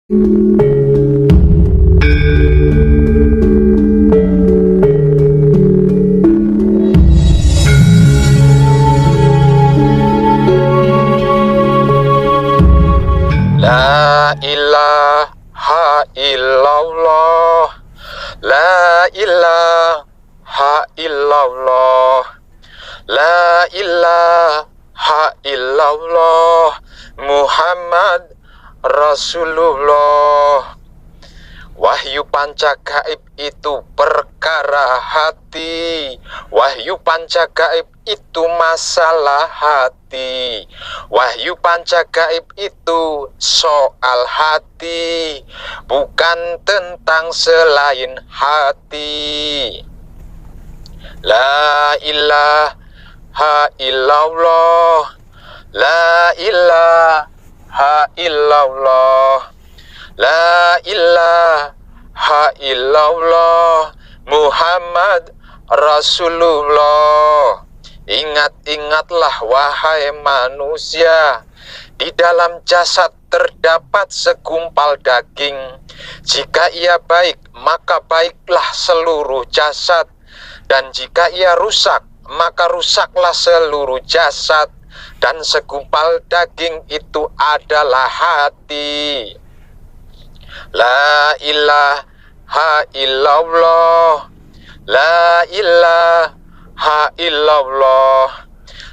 La ilaha illallah, la ilaha illallah, la ilaha illallah, Muhammad Rasulullah. Wahyu panca gaib itu perkara hati. Wahyu panca gaib itu masalah hati. Wahyu panca gaib itu soal hati, bukan tentang selain hati. La ilaha illallah, la ilaha illallah, la ilaha illallah, Muhammad Rasulullah. Ingat-ingatlah wahai manusia, di dalam jasad terdapat segumpal daging. Jika ia baik, maka baiklah seluruh jasad, dan jika ia rusak, maka rusaklah seluruh jasad. Dan segumpal daging itu adalah hati. La ilaha illallah, la ilaha illallah,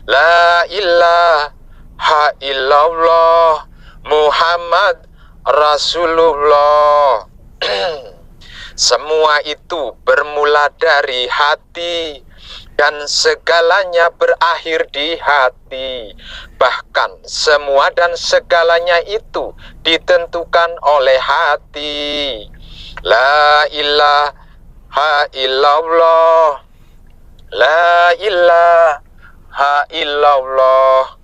la ilaha illallah, Muhammad Rasulullah. Semua itu bermula dari hati, dan segalanya berakhir di hati. Bahkan semua dan segalanya itu ditentukan oleh hati. La ilaha illallah, la ilaha illallah,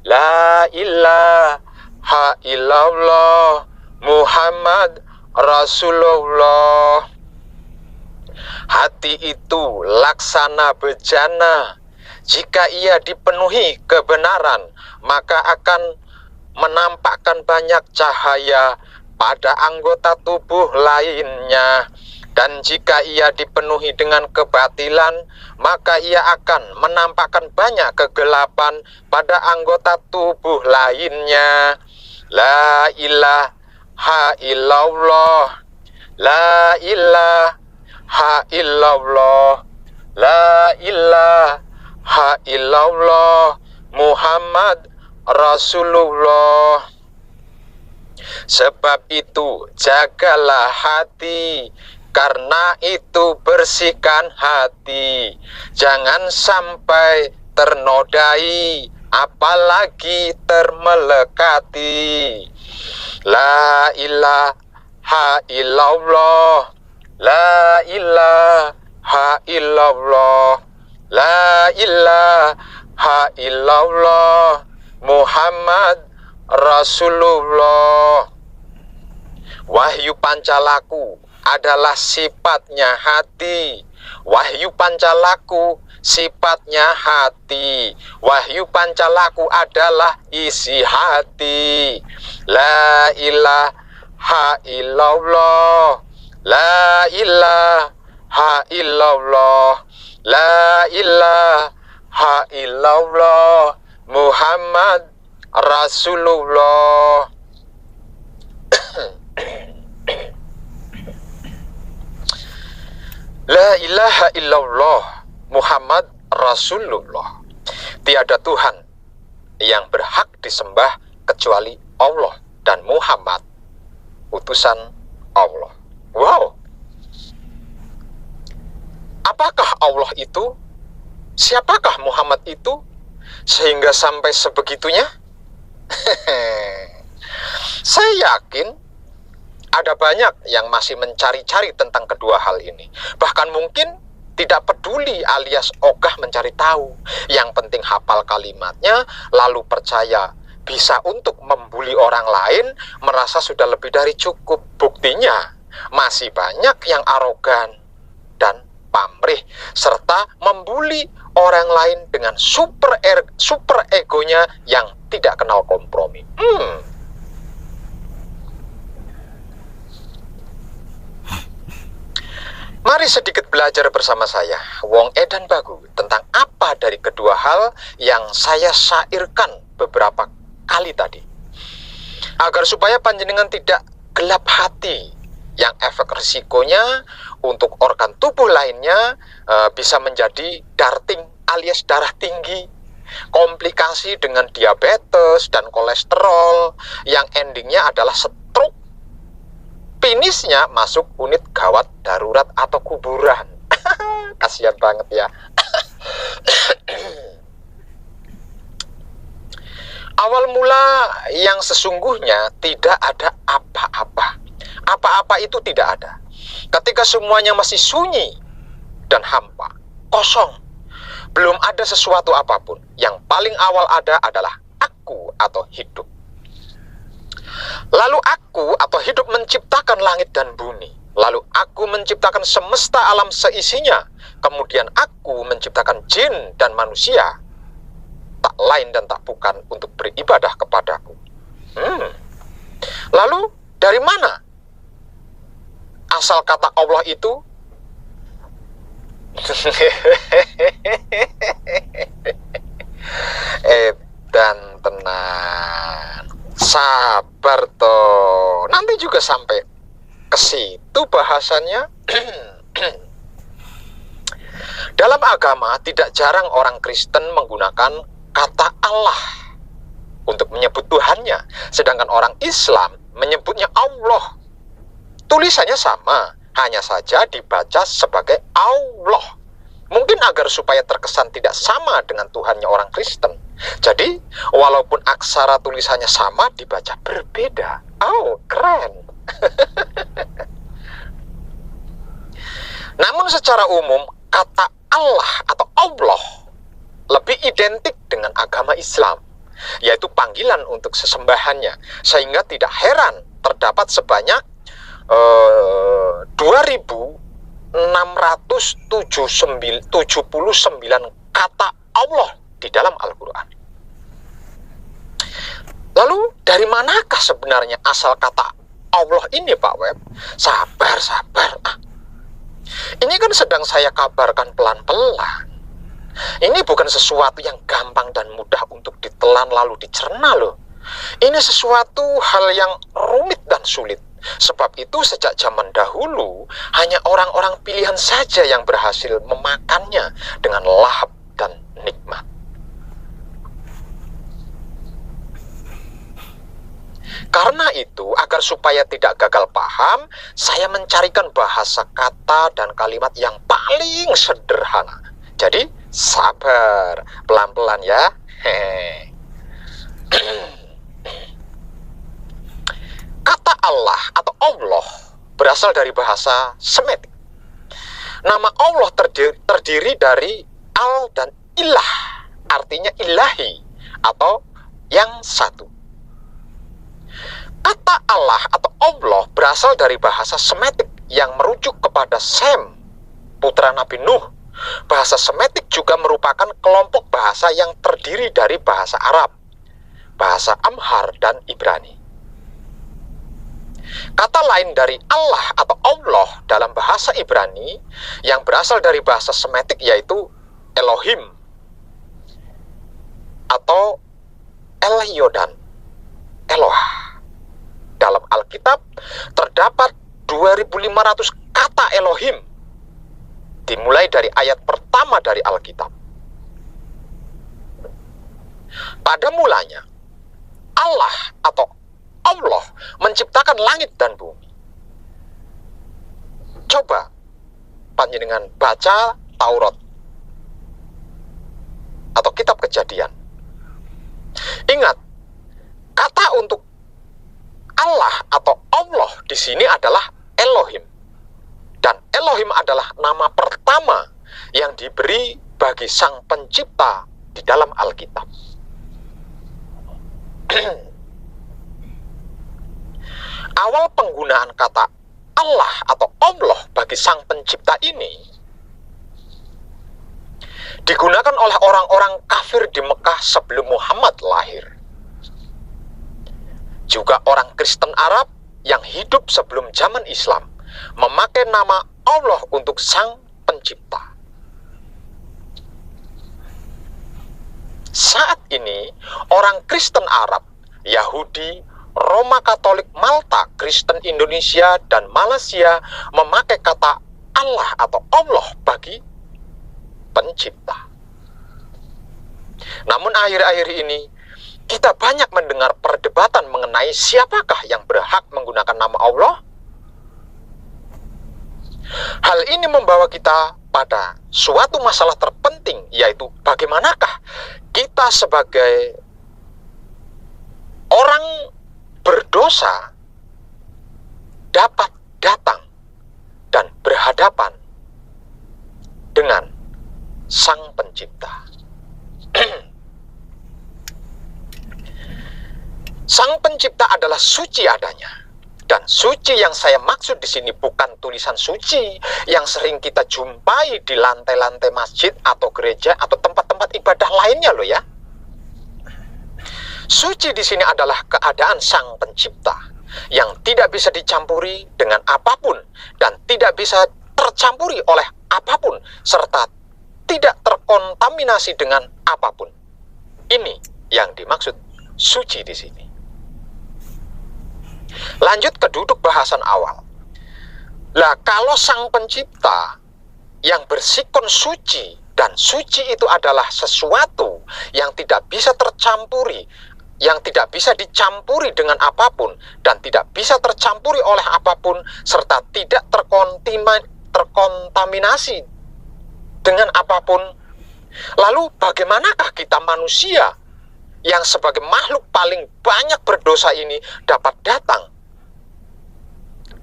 la ilaha illallah, Muhammad Rasulullah. Hati itu laksana bejana. Jika ia dipenuhi kebenaran, maka akan menampakkan banyak cahaya pada anggota tubuh lainnya. Dan jika ia dipenuhi dengan kebatilan, maka ia akan menampakkan banyak kegelapan pada anggota tubuh lainnya. La ilaha illallah, la ilaha illallah, la ilaha illallah, Muhammad Rasulullah. Sebab itu jagalah hati, karena itu bersihkan hati. Jangan sampai ternodai, apalagi termelekati. La ilaha illallah, la ilaha illallah, la ilaha illallah, Muhammad Rasulullah. Wahyu pancalaku adalah sifatnya hati. Wahyu pancalaku sifatnya hati. Wahyu pancalaku adalah isi hati. La ilaha illallah, la ilaha illallah, la ilaha illallah, Muhammad Rasulullah. La ilaha illallah, Muhammad Rasulullah. Tiada Tuhan yang berhak disembah kecuali Allah, dan Muhammad utusan Allah. Wow. Apakah Allah itu? Siapakah Muhammad itu? Sehingga sampai sebegitunya? Saya yakin ada banyak yang masih mencari-cari tentang kedua hal ini. Bahkan mungkin tidak peduli alias ogah mencari tahu. Yang penting hafal kalimatnya, lalu percaya bisa untuk membuli orang lain, merasa sudah lebih dari cukup. Buktinya, masih banyak yang arogan dan pamrih, serta membuli orang lain dengan super egonya yang tidak kenal kompromi. Mari sedikit belajar bersama saya, Wong Edan Bagu, tentang apa dari kedua hal yang saya syairkan beberapa kali tadi. Agar supaya panjenengan tidak gelap hati, yang efek risikonya untuk organ tubuh lainnya bisa menjadi darting alias darah tinggi, komplikasi dengan diabetes dan kolesterol, yang endingnya adalah stroke, finishnya masuk unit gawat darurat atau kuburan. Kasihan banget ya. Awal mula yang sesungguhnya tidak ada apa-apa. Apa-apa itu tidak ada. Ketika semuanya masih sunyi dan hampa, kosong, belum ada sesuatu apapun. Yang paling awal ada adalah aku atau hidup. Lalu aku atau hidup menciptakan langit dan bumi. Lalu aku menciptakan semesta alam seisinya. Kemudian aku menciptakan jin dan manusia, tak lain dan tak bukan untuk beribadah kepadaku. Lalu dari mana asal kata Allah itu? Dan tenang, sabar toh, nanti juga sampai ke situ bahasannya. Dalam agama tidak jarang orang Kristen menggunakan kata Allah untuk menyebut Tuhannya, sedangkan orang Islam menyebutnya Allah. Tulisannya sama, hanya saja dibaca sebagai Allah. Mungkin agar supaya terkesan tidak sama dengan Tuhannya orang Kristen. Jadi, walaupun aksara tulisannya sama, dibaca berbeda. Oh, keren. Namun secara umum, kata Allah atau Allah lebih identik dengan agama Islam, yaitu panggilan untuk sesembahannya. Sehingga tidak heran terdapat sebanyak 2.679 kata Allah di dalam Al-Quran. Lalu dari manakah sebenarnya asal kata Allah ini, Pak Web? Sabar. Ini kan sedang saya kabarkan pelan-pelan. Ini bukan sesuatu yang gampang dan mudah untuk ditelan lalu dicerna loh. Ini sesuatu hal yang rumit dan sulit. Sebab itu sejak zaman dahulu hanya orang-orang pilihan saja yang berhasil memakannya dengan lahap dan nikmat. Karena itu, agar supaya tidak gagal paham, saya mencarikan bahasa kata dan kalimat yang paling sederhana. Jadi, sabar, pelan-pelan ya. Kata Allah atau Allah berasal dari bahasa Semitik. Nama Allah terdiri dari al dan ilah, artinya ilahi atau yang satu. Kata Allah atau Allah berasal dari bahasa Semitik yang merujuk kepada Sem, putra Nabi Nuh. Bahasa Semitik juga merupakan kelompok bahasa yang terdiri dari bahasa Arab, bahasa Amhar, dan Ibrani. Kata lain dari Allah atau Allah dalam bahasa Ibrani yang berasal dari bahasa Semitik yaitu Elohim atau El-Yodan, Eloh. Dalam Alkitab terdapat 2.500 kata Elohim, dimulai dari ayat pertama dari Alkitab. Pada mulanya, Allah atau Allah menciptakan langit dan bumi. Coba panjenengan baca Taurat atau kitab Kejadian. Ingat, kata untuk Allah atau Allah di sini adalah Elohim. Dan Elohim adalah nama pertama yang diberi bagi Sang Pencipta di dalam Alkitab. Awal penggunaan kata Allah atau Allah bagi Sang Pencipta ini digunakan oleh orang-orang kafir di Mekah sebelum Muhammad lahir. Juga orang Kristen Arab yang hidup sebelum zaman Islam memakai nama Allah untuk Sang Pencipta. Saat ini, orang Kristen Arab, Yahudi, Roma Katolik Malta, Kristen Indonesia, dan Malaysia memakai kata Allah atau Allah bagi pencipta. Namun akhir-akhir ini, kita banyak mendengar perdebatan mengenai siapakah yang berhak menggunakan nama Allah. Hal ini membawa kita pada suatu masalah terpenting, yaitu bagaimanakah kita sebagai orang berdosa dapat datang dan berhadapan dengan Sang Pencipta. Sang Pencipta adalah suci adanya. Dan suci yang saya maksud di sini bukan tulisan suci yang sering kita jumpai di lantai-lantai masjid atau gereja atau tempat-tempat ibadah lainnya loh ya. Suci di sini adalah keadaan Sang Pencipta yang tidak bisa dicampuri dengan apapun dan tidak bisa tercampuri oleh apapun serta tidak terkontaminasi dengan apapun. Ini yang dimaksud suci di sini. Lanjut ke duduk bahasan awal. Lah, kalau Sang Pencipta yang bersikon suci, dan suci itu adalah sesuatu yang tidak bisa tercampuri, yang tidak bisa dicampuri dengan apapun, dan tidak bisa tercampuri oleh apapun, serta tidak terkontaminasi dengan apapun. Lalu bagaimanakah kita manusia yang sebagai makhluk paling banyak berdosa ini dapat datang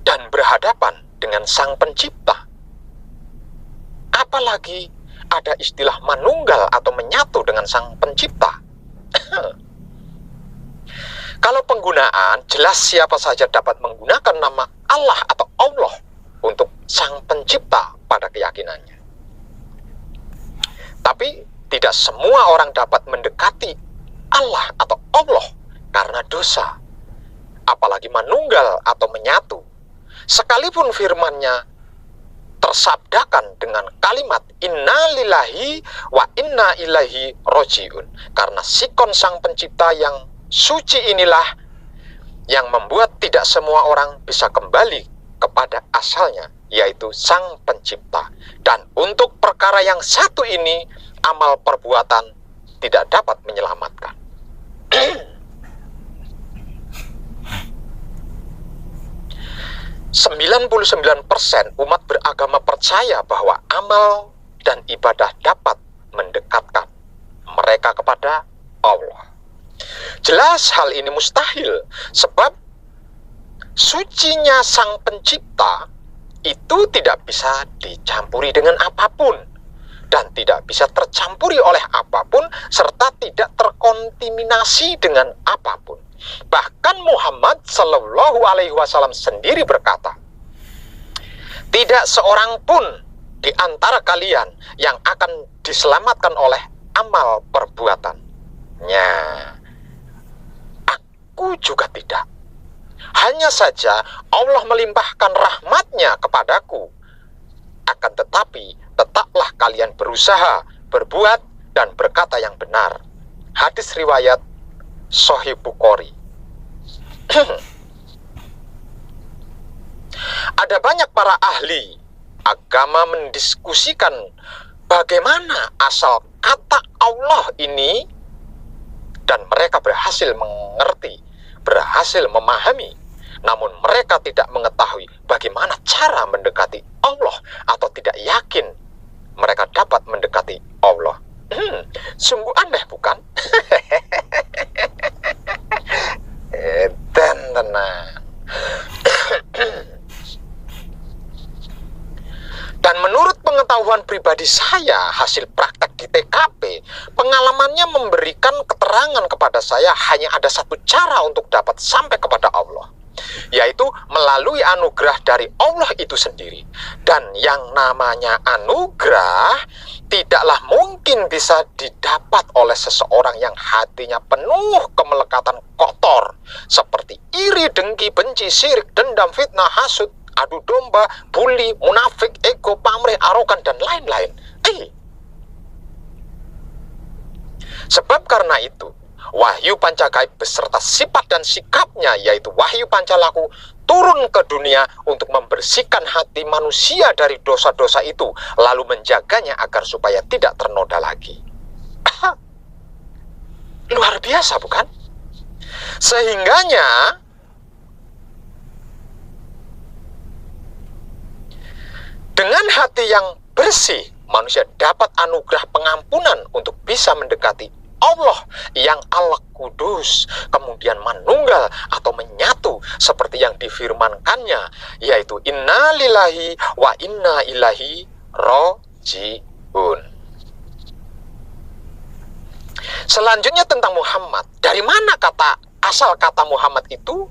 dan berhadapan dengan Sang Pencipta? Apalagi ada istilah manunggal atau menyatu dengan Sang Pencipta. Kalau penggunaan, jelas siapa saja dapat menggunakan nama Allah atau Allah untuk Sang Pencipta pada keyakinannya. Tapi tidak semua orang dapat mendekati Allah atau Allah karena dosa, apalagi manunggal atau menyatu. Sekalipun firman-Nya tersabdakan dengan kalimat inna lillahi wa inna ilaihi rojiun, karena sikon Sang Pencipta yang suci inilah yang membuat tidak semua orang bisa kembali kepada asalnya, yaitu Sang Pencipta. Dan untuk perkara yang satu ini, amal perbuatan tidak dapat menyelamatkan. 99% umat beragama percaya bahwa amal dan ibadah dapat mendekatkan mereka kepada Allah. Jelas hal ini mustahil, sebab sucinya Sang Pencipta itu tidak bisa dicampuri dengan apapun dan tidak bisa tercampuri oleh apapun serta tidak terkontaminasi dengan apapun. Bahkan Muhammad Sallallahu Alaihi Wasallam sendiri berkata, tidak seorang pun di antara kalian yang akan diselamatkan oleh amal perbuatannya. Aku juga tidak. Hanya saja Allah melimpahkan rahmat-Nya kepadaku. Akan tetapi tetaplah kalian berusaha, berbuat, dan berkata yang benar. Hadis riwayat Sahih Bukhari. Ada banyak para ahli agama mendiskusikan bagaimana asal kata Allah ini, dan mereka berhasil mengerti, berhasil memahami, namun mereka tidak mengetahui bagaimana cara mendekati Allah atau tidak yakin mereka dapat mendekati Allah. Sungguh aneh, bukan? Dan tenang. Dan menurut pengetahuan pribadi saya, hasil praktek di TKP, pengalamannya memberikan keterangan kepada saya hanya ada satu cara untuk dapat sampai kepada Allah, yaitu melalui anugerah dari Allah itu sendiri. Dan yang namanya anugerah tidaklah mungkin bisa didapat oleh seseorang yang hatinya penuh kemelekatan kotor, seperti iri, dengki, benci, syirik, dendam, fitnah, hasud, adu domba, bully, munafik, ego, pamrih, arogan, dan lain-lain. Sebab karena itu, wahyu pancagaib beserta sifat dan sikapnya, yaitu wahyu pancalaku, turun ke dunia untuk membersihkan hati manusia dari dosa-dosa itu, lalu menjaganya agar supaya tidak ternoda lagi. Luar biasa, bukan? Sehingganya dengan hati yang bersih, manusia dapat anugerah pengampunan untuk bisa mendekati Allah yang Allah kudus, kemudian manunggal atau menyatu seperti yang difirmankannya, yaitu inna lillahi wa inna ilaihi rajiun. Selanjutnya tentang Muhammad. Dari mana asal kata Muhammad itu?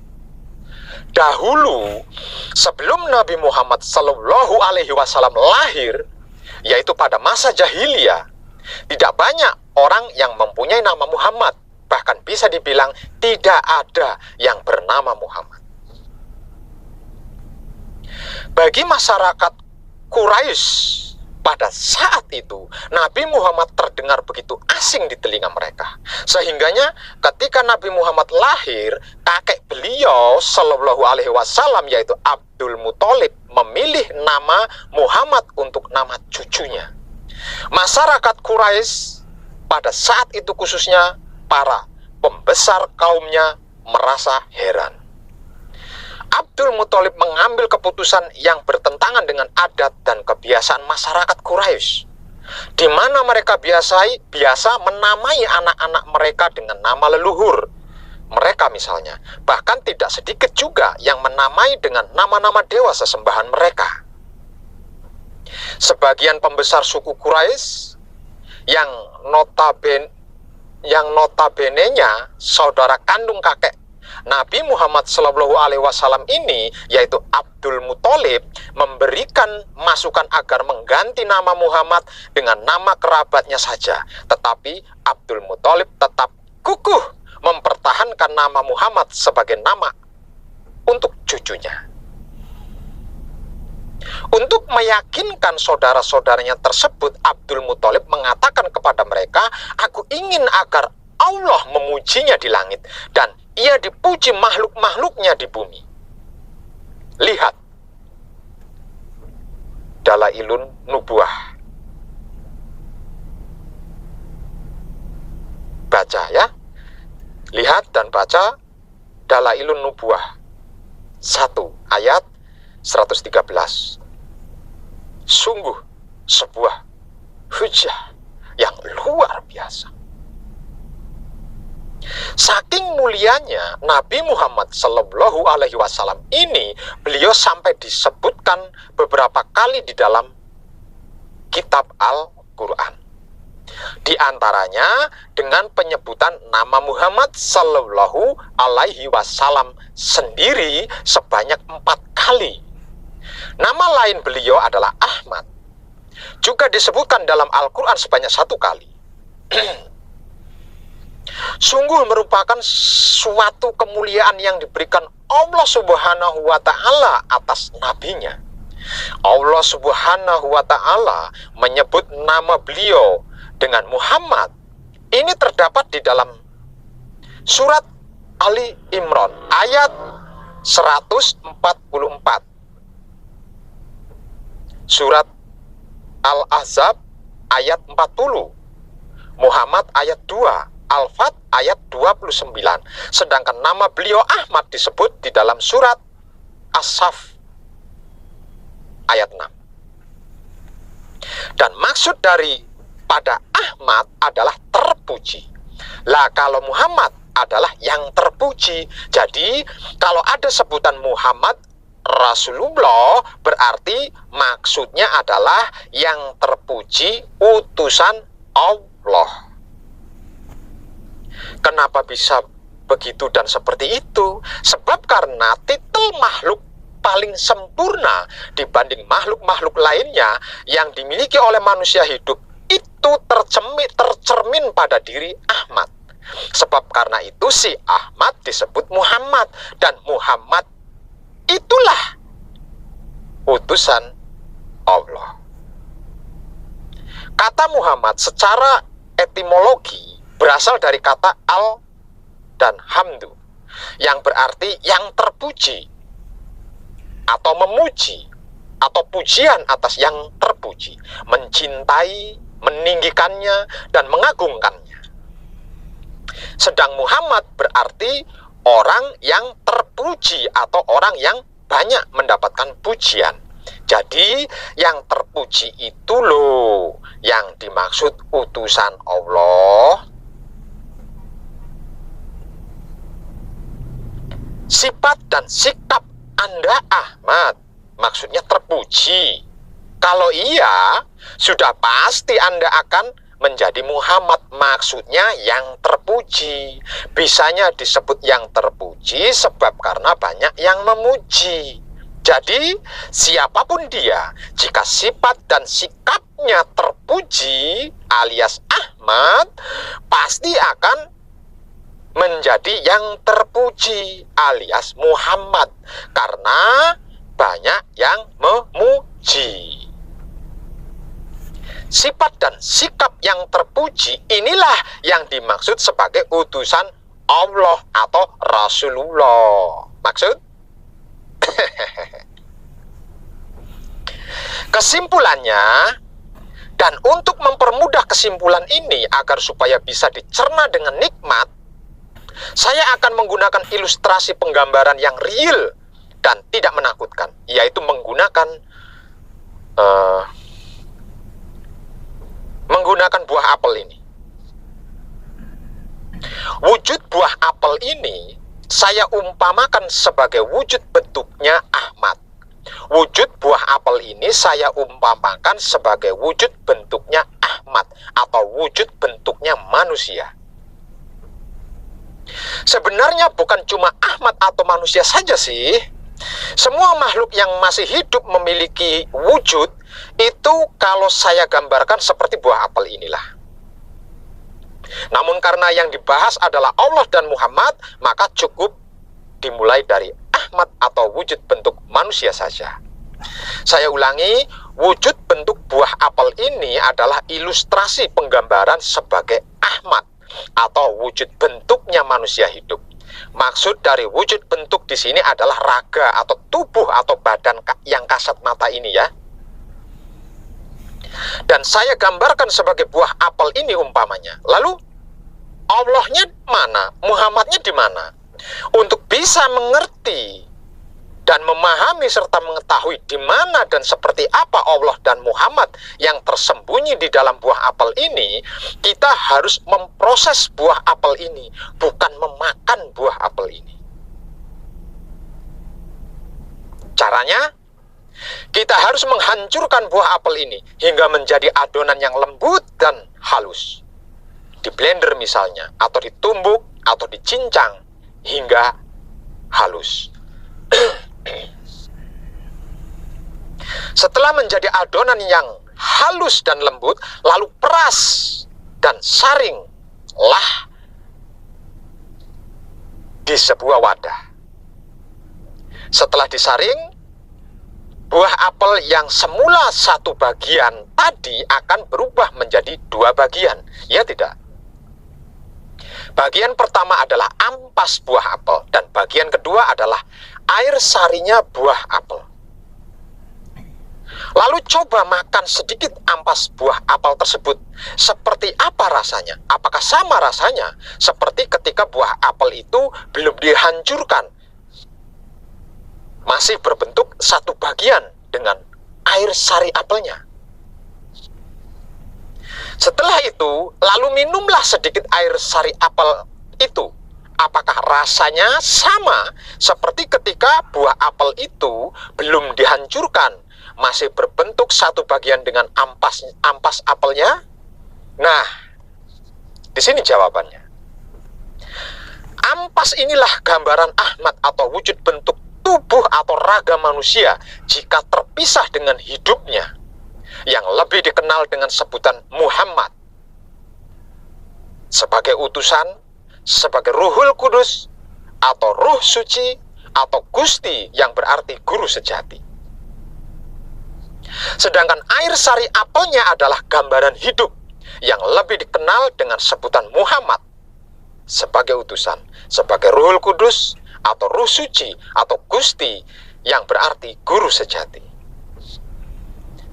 Dahulu sebelum Nabi Muhammad Sallallahu Alaihi Wasallam lahir, yaitu pada masa jahiliyah, tidak banyak orang yang mempunyai nama Muhammad. Bahkan bisa dibilang tidak ada yang bernama Muhammad. Bagi masyarakat Quraisy pada saat itu, Nabi Muhammad terdengar begitu asing di telinga mereka. Sehingganya ketika Nabi Muhammad lahir, kakek beliau Sallallahu Alaihi Wasallam, yaitu Abdul Muthalib, memilih nama Muhammad untuk nama cucunya. Masyarakat Quraisy pada saat itu, khususnya para pembesar kaumnya, merasa heran. Abdul Muthalib mengambil keputusan yang bertentangan dengan adat dan kebiasaan masyarakat Quraisy, di mana mereka biasa menamai anak-anak mereka dengan nama leluhur mereka misalnya. Bahkan tidak sedikit juga yang menamai dengan nama-nama dewa sesembahan mereka. Sebagian pembesar suku Quraisy yang notabene-nya saudara kandung kakek Nabi Muhammad Sallallahu Alaihi Wasallam ini, yaitu Abdul Muthalib, memberikan masukan agar mengganti nama Muhammad dengan nama kerabatnya saja. Tetapi Abdul Muthalib tetap kukuh mempertahankan nama Muhammad sebagai nama untuk cucunya. Untuk meyakinkan saudara-saudaranya tersebut, Abdul Muthalib mengatakan kepada mereka, "Aku ingin agar Allah memujinya di langit dan ia dipuji makhluk-makhluknya di bumi." Lihat Dalailun Nubuwah. Baca ya. Lihat dan baca Dalailun Nubuwah 1 ayat 113. Sungguh sebuah hujah yang luar biasa. Saking mulianya Nabi Muhammad Sallallahu Alaihi Wasallam ini, beliau sampai disebutkan beberapa kali di dalam kitab Al-Quran. Di antaranya dengan penyebutan nama Muhammad Sallallahu Alaihi Wasallam sendiri sebanyak 4 kali. Nama lain beliau adalah Ahmad. Juga disebutkan dalam Al-Quran sebanyak 1 kali. Sungguh merupakan suatu kemuliaan yang diberikan Allah Subhanahu wa Ta'ala atas nabinya. Allah Subhanahu wa Ta'ala menyebut nama beliau dengan Muhammad. Ini terdapat di dalam surat Ali Imran ayat 144, surat Al-Ahzab ayat 40, Muhammad ayat 2, Al-Fat ayat 29. Sedangkan nama beliau Ahmad disebut di dalam surat As-Saff ayat 6. Dan maksud pada Ahmad adalah terpuji. Lah kalau Muhammad adalah yang terpuji. Jadi kalau ada sebutan Muhammad Rasulullah, berarti maksudnya adalah yang terpuji, utusan Allah. Kenapa bisa begitu dan seperti itu? Sebab karena titel makhluk paling sempurna dibanding makhluk-makhluk lainnya yang dimiliki oleh manusia hidup itu tercermin pada diri Ahmad. Sebab karena itu si Ahmad disebut Muhammad, dan Muhammad itulah utusan Allah. Kata Muhammad secara etimologi berasal dari kata al dan hamdu, yang berarti yang terpuji, atau memuji, atau pujian atas yang terpuji, mencintai, meninggikannya, dan mengagungkannya. Sedang Muhammad berarti orang yang terpuji atau orang yang banyak mendapatkan pujian. Jadi yang terpuji itu loh yang dimaksud utusan Allah. Sifat dan sikap Anda Ahmad maksudnya terpuji. Kalau iya, sudah pasti Anda akan menjadi Muhammad, maksudnya yang terpuji. Bisanya disebut yang terpuji sebab karena banyak yang memuji. Jadi siapapun dia, jika sifat dan sikapnya terpuji alias Ahmad, pasti akan menjadi yang terpuji alias Muhammad, karena banyak yang memuji. Sifat dan sikap yang terpuji inilah yang dimaksud sebagai utusan Allah atau Rasulullah. Maksud? Kesimpulannya, dan untuk mempermudah kesimpulan ini agar supaya bisa dicerna dengan nikmat, saya akan menggunakan ilustrasi penggambaran yang real dan tidak menakutkan, yaitu menggunakan buah apel ini. Wujud buah apel ini saya umpamakan sebagai wujud bentuknya Ahmad. Wujud buah apel ini saya umpamakan sebagai wujud bentuknya Ahmad atau wujud bentuknya manusia. Sebenarnya bukan cuma Ahmad atau manusia saja sih. Semua makhluk yang masih hidup memiliki wujud itu kalau saya gambarkan seperti buah apel inilah. Namun karena yang dibahas adalah Allah dan Muhammad, maka cukup dimulai dari Ahmad atau wujud bentuk manusia saja. Saya ulangi, wujud bentuk buah apel ini adalah ilustrasi penggambaran sebagai Ahmad atau wujud bentuknya manusia hidup. Maksud dari wujud bentuk di sini adalah raga atau tubuh atau badan yang kasat mata ini ya. Dan saya gambarkan sebagai buah apel ini umpamanya. Lalu Allahnya mana? Muhammadnya di mana? Untuk bisa mengerti dan memahami serta mengetahui di mana dan seperti apa Allah dan Muhammad yang tersembunyi di dalam buah apel ini, kita harus memproses buah apel ini, bukan memakan buah apel ini. Caranya, kita harus menghancurkan buah apel ini hingga menjadi adonan yang lembut dan halus. Di blender misalnya, atau ditumbuk, atau dicincang hingga halus. Setelah menjadi adonan yang halus dan lembut, lalu peras dan saringlah di sebuah wadah. Setelah disaring, buah apel yang semula satu bagian tadi akan berubah menjadi dua bagian, ya tidak? Bagian pertama adalah ampas buah apel, dan bagian kedua adalah air sarinya buah apel. Lalu coba makan sedikit ampas buah apel tersebut. Seperti apa rasanya? Apakah sama rasanya seperti ketika buah apel itu belum dihancurkan, masih berbentuk satu bagian dengan air sari apelnya? Setelah itu, lalu minumlah sedikit air sari apel itu. Apakah rasanya sama seperti ketika buah apel itu belum dihancurkan, masih berbentuk satu bagian dengan ampas apelnya? Nah, di sini jawabannya. Ampas inilah gambaran Ahmad atau wujud bentuk tubuh atau raga manusia jika terpisah dengan hidupnya, yang lebih dikenal dengan sebutan Muhammad. Sebagai utusan, sebagai Ruhul Kudus, atau Ruh Suci, atau Gusti yang berarti guru sejati. Sedangkan air sari apelnya adalah gambaran hidup yang lebih dikenal dengan sebutan Muhammad sebagai utusan, sebagai Ruhul Kudus atau Ruh Suci atau Gusti yang berarti guru sejati.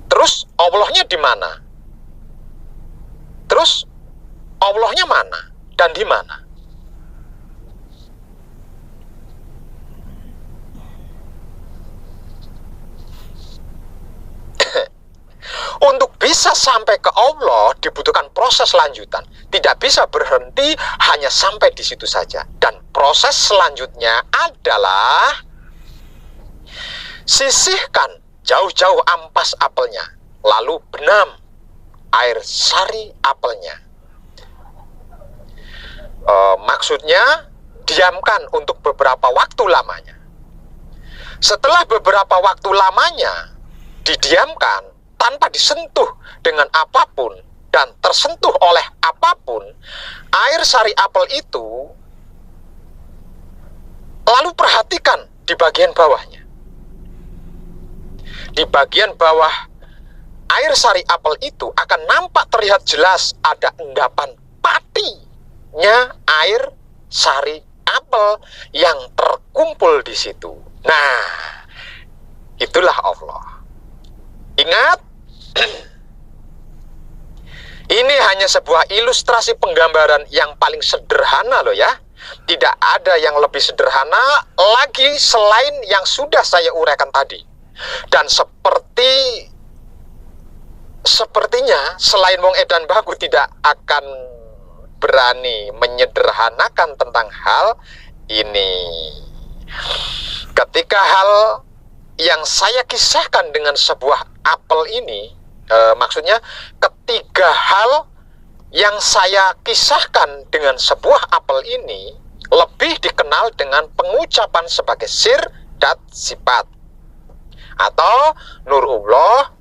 Terus Allahnya di mana? Terus Allahnya mana dan di mana? Untuk bisa sampai ke Allah dibutuhkan proses lanjutan. Tidak bisa berhenti hanya sampai di situ saja. Dan proses selanjutnya adalah sisihkan jauh-jauh ampas apelnya, lalu benam air sari apelnya. Maksudnya diamkan untuk beberapa waktu lamanya. Setelah beberapa waktu lamanya didiamkan tanpa disentuh dengan apapun dan tersentuh oleh apapun, air sari apel itu, lalu perhatikan di bagian bawahnya. Di bagian bawah air sari apel itu akan nampak terlihat jelas ada endapan patinya air sari apel yang terkumpul di situ. Nah, itulah Allah. Ingat, ini hanya sebuah ilustrasi penggambaran yang paling sederhana loh ya. Tidak ada yang lebih sederhana lagi selain yang sudah saya uraikan tadi. Dan sepertinya selain Wong Edan Bagu tidak akan berani menyederhanakan tentang hal ini. Ketika hal yang saya kisahkan dengan sebuah apel ini, maksudnya ketiga hal yang saya kisahkan dengan sebuah apel ini lebih dikenal dengan pengucapan sebagai sir dat sifat atau Nurullah,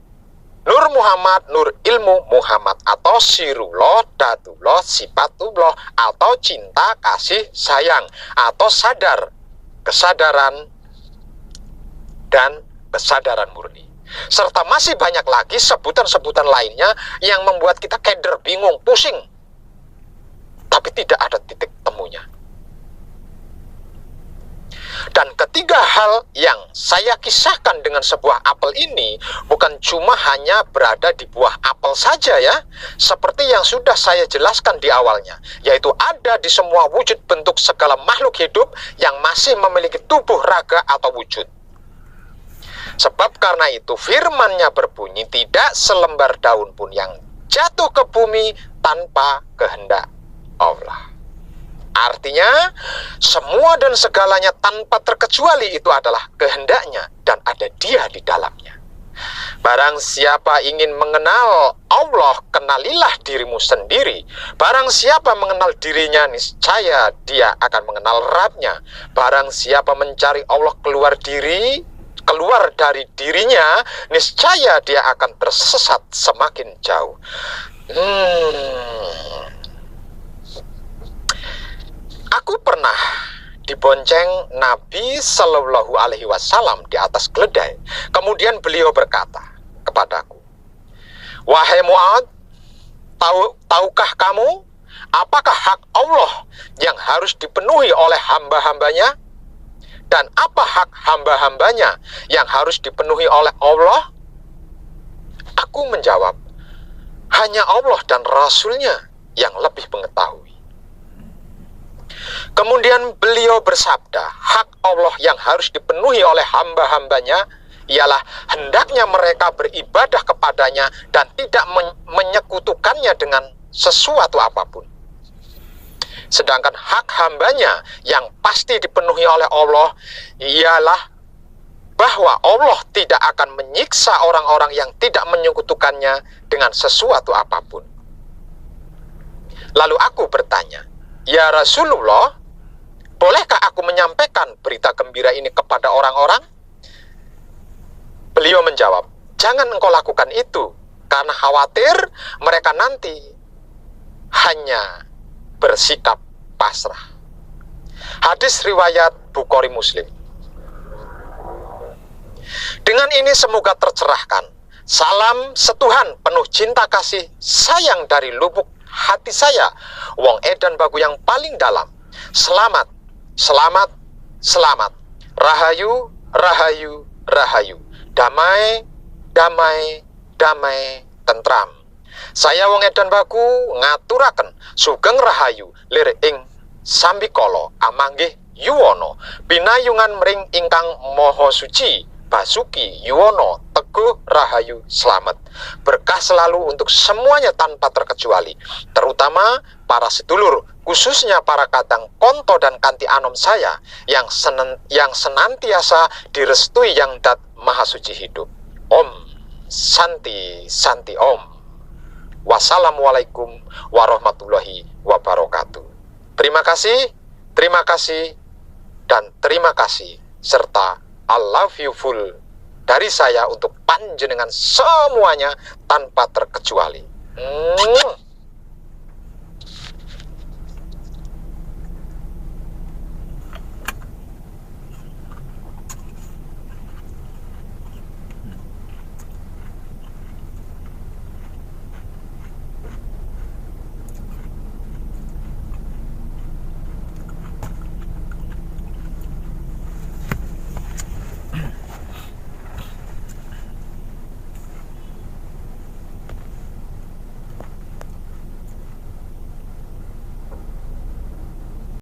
Nur Muhammad, Nur Ilmu Muhammad, atau Sirullah, Datullah, Sifatullah, atau cinta, kasih, sayang, atau sadar, kesadaran, dan kesadaran murni. Serta masih banyak lagi sebutan-sebutan lainnya yang membuat kita keder, bingung, pusing, tapi tidak ada titik temunya. Dan ketiga hal yang saya kisahkan dengan sebuah apel ini bukan cuma hanya berada di buah apel saja ya, seperti yang sudah saya jelaskan di awalnya, yaitu ada di semua wujud bentuk segala makhluk hidup yang masih memiliki tubuh, raga, atau wujud. Sebab karena itu firman-Nya berbunyi, tidak selembar daun pun yang jatuh ke bumi tanpa kehendak Allah. Artinya, semua dan segalanya tanpa terkecuali itu adalah kehendaknya dan ada Dia di dalamnya. Barang siapa ingin mengenal Allah, kenalilah dirimu sendiri. Barang siapa mengenal dirinya, niscaya dia akan mengenal Rabb-Nya. Barang siapa mencari Allah keluar dari dirinya, niscaya dia akan tersesat semakin jauh. Aku pernah dibonceng Nabi Shallallahu Alaihi Wasallam di atas keledai. Kemudian beliau berkata kepadaku, "Wahai Mu'ad, tahukah kamu apakah hak Allah yang harus dipenuhi oleh hamba-hambanya? Dan apa hak hamba-hambanya yang harus dipenuhi oleh Allah?" Aku menjawab, "Hanya Allah dan Rasul-Nya yang lebih mengetahui." Kemudian beliau bersabda, hak Allah yang harus dipenuhi oleh hamba-hambanya ialah hendaknya mereka beribadah kepadanya dan tidak menyekutukannya dengan sesuatu apapun. Sedangkan hak hambanya yang pasti dipenuhi oleh Allah ialah bahwa Allah tidak akan menyiksa orang-orang yang tidak menyekutukannya dengan sesuatu apapun. Lalu aku bertanya, "Ya Rasulullah, bolehkah aku menyampaikan berita gembira ini kepada orang-orang?" Beliau menjawab, "Jangan engkau lakukan itu, karena khawatir mereka nanti hanya bersikap pasrah." Hadis riwayat Bukhari Muslim. Dengan ini semoga tercerahkan Salam setuhan penuh cinta kasih sayang dari lubuk hati saya, Wong Edan Baku yang paling dalam. Selamat, selamat, selamat. Rahayu, rahayu, rahayu. Damai, damai, damai, tentram. Saya Wong Edan Baku ngaturaken sugeng rahayu lir ing sambikala amanggih yuwana pinayungan mring ingkang maha suci Basuki Yuwono Teguh Rahayu Slamet. Berkah selalu untuk semuanya tanpa terkecuali, terutama para sedulur, khususnya para kadang konto dan kanti anom saya yang senantiasa direstui yang dat maha suci hidup. Om Santi Santi Om. Wassalamualaikum warahmatullahi wabarakatuh. Terima kasih, dan terima kasih, serta I love you full dari saya untuk panjenengan semuanya tanpa terkecuali.